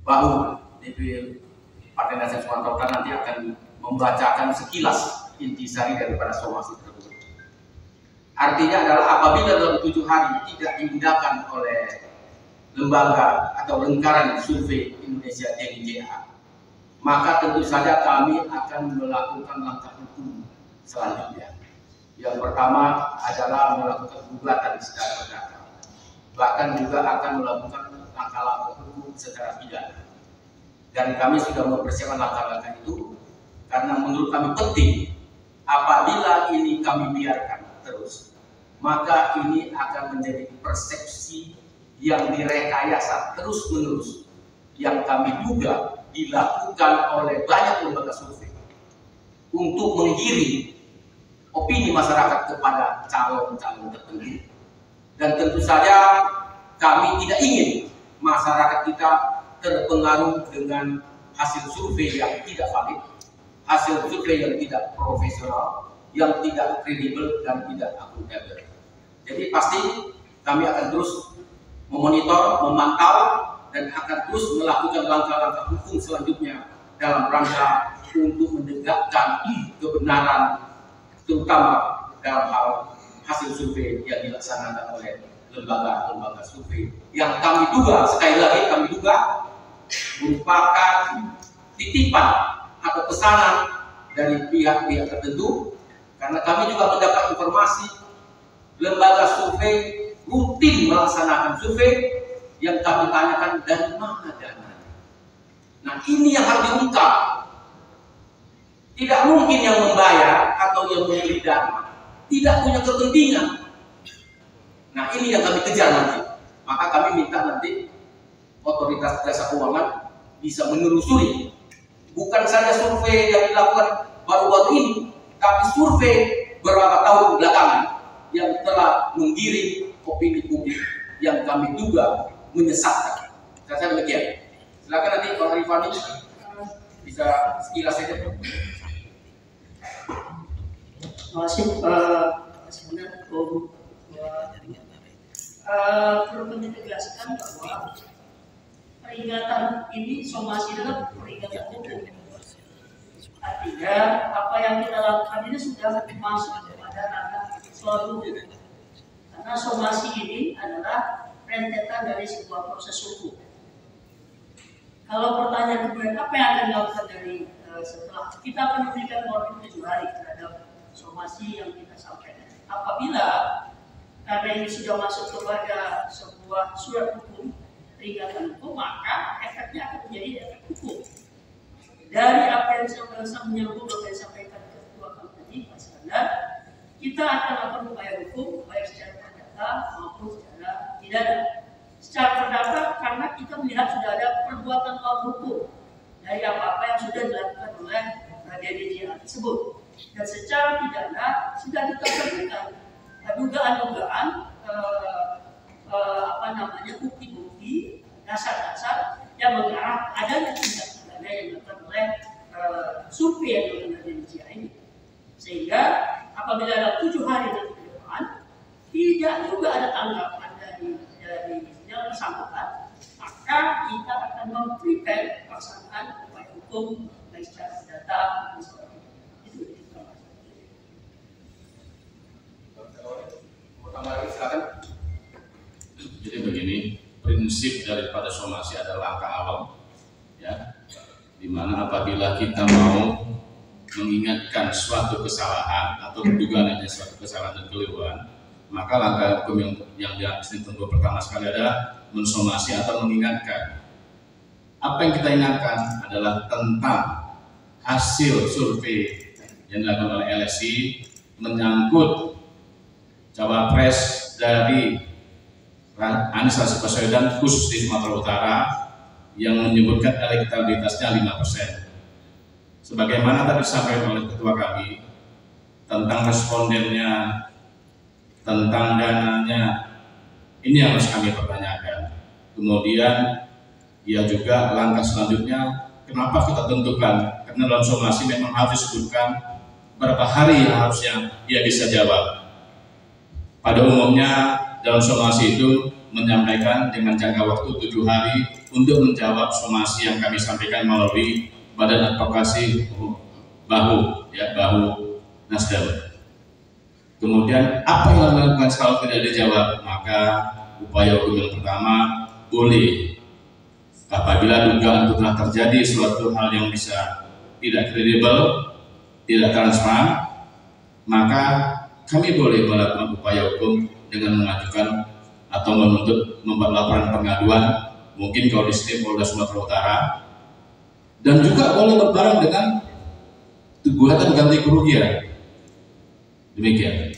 baru DPW Partai Nasional Sumatera Utara nanti akan membacakan sekilas intisari daripada somasi tersebut. Artinya adalah apabila dalam 7 hari tidak diindahkan oleh lembaga atau lingkaran survei Indonesia DGJA, maka tentu saja kami akan melakukan langkah hukum selanjutnya. Yang pertama adalah melakukan gugatan secara perdata, bahkan juga akan melakukan langkah-langkah hukum secara pidana. Dan kami sudah mempersiapkan langkah-langkah itu karena menurut kami penting. Apabila ini kami biarkan terus, maka ini akan menjadi persepsi yang direkayasa terus-menerus, yang kami duga dilakukan oleh banyak lembaga survei untuk menggiring opini masyarakat kepada calon-calon tertentu. Dan tentu saja kami tidak ingin masyarakat kita terpengaruh dengan hasil survei yang tidak valid, hasil survei yang tidak profesional, yang tidak kredibel dan tidak akuntabel. Jadi pasti kami akan terus memonitor, memantau, dan akan terus melakukan langkah-langkah hukum selanjutnya dalam rangka untuk menegakkan kebenaran, terutama dalam hal hasil survei yang dilaksanakan oleh lembaga-lembaga survei yang kami duga, sekali lagi kami duga, merupakan titipan atau pesanan dari pihak-pihak tertentu, karena kami juga mendapat informasi lembaga survei rutin melaksanakan survei yang kami tanyakan dari mana dana. Nah, ini yang harus diungkap. Tidak mungkin yang membayar atau yang memberi dana tidak punya kepentingan. Nah, ini yang kami kejar nanti. Maka kami minta nanti otoritas jasa keuangan bisa menelusuri bukan saja survei yang dilakukan baru-baru ini, tapi survei beberapa tahun belakangan yang telah menggiring opini publik yang kami duga menyesatkan. Saya demikian. Silakan nanti Bang Rifani bisa sekilas saja. Terima kasih Pak Sebenarnya perlu kami tegaskan bahwa peringatan ini somasi adalah peringatan hukum. Artinya apa yang kita lakukan ini sudah masuk kepada ranah soal hukum. Karena somasi ini adalah rentetan dari sebuah proses hukum. Kalau pertanyaan kemudian apa yang akan dilakukan dari setelah kita akan memberikan waktu 7 hari terhadap somasi yang kita sampaikan. Apabila karena ini sudah masuk kepada sebuah surat hukum, peringatan hukum, maka efeknya akan menjadi efek hukum. Dari apa yang saya menyambung apa yang disampaikan ketua kami tadi, Pak Iskandar, kita akan melakukan upaya hukum baik secara perdata maupun secara pidana. Secara perdata karena kita melihat sudah ada perbuatan melawan hukum dari apa-apa yang sudah dilakukan oleh DGJA tersebut. Dan secara pidana sudah kita temukan dugaan-dugaan bukti-bukti dasar-dasar yang mengarah adanya tindak pidana yang dilakukan oleh survei yang dilakukan oleh DGJA ini. Sehingga apabila ada 7 hari nanti ke depan tidak juga ada tanggapan dari yang bersangkutan, maka kita akan memprepare pelaksanaan upaya hukum baik secara data dan sebagainya. Jadi begini, prinsip daripada somasi adalah langkah awal, ya, dimana apabila kita mau mengingatkan suatu kesalahan atau dugaan adanya suatu kesalahan dan keliruan, maka langkah hukum yang ditempuh pertama sekali adalah mensomasi atau mengingatkan. Apa yang kita ingatkan adalah tentang hasil survei yang dilakukan oleh LSI menyangkut cawapres dari Anies Baswedan khusus di Sumatera Utara yang menyebutkan elektabilitasnya 5%. Sebagaimana tadi disampaikan oleh ketua kami tentang respondennya, tentang dananya, ini yang harus kami pertanyakan. Kemudian ya juga langkah selanjutnya kenapa kita tentukan, karena dalam somasi memang harus disebutkan berapa hari yang harusnya dia bisa jawab. Pada umumnya dalam somasi itu menyampaikan dengan jangka waktu 7 hari untuk menjawab somasi yang kami sampaikan melalui Badan Advokasi Bahu Nasdem. Kemudian apa yang dilakukan kalau tidak dijawab? Maka upaya hukum yang pertama boleh apabila dugaan itu telah terjadi suatu hal yang bisa tidak kredibel, tidak transparan, maka kami boleh melakukan upaya hukum dengan mengajukan atau menuntut membuat laporan pengaduan, mungkin kalau di sini Polda Sumatera Utara, dan juga boleh berbareng dengan gugatan ganti kerugian. Demikian.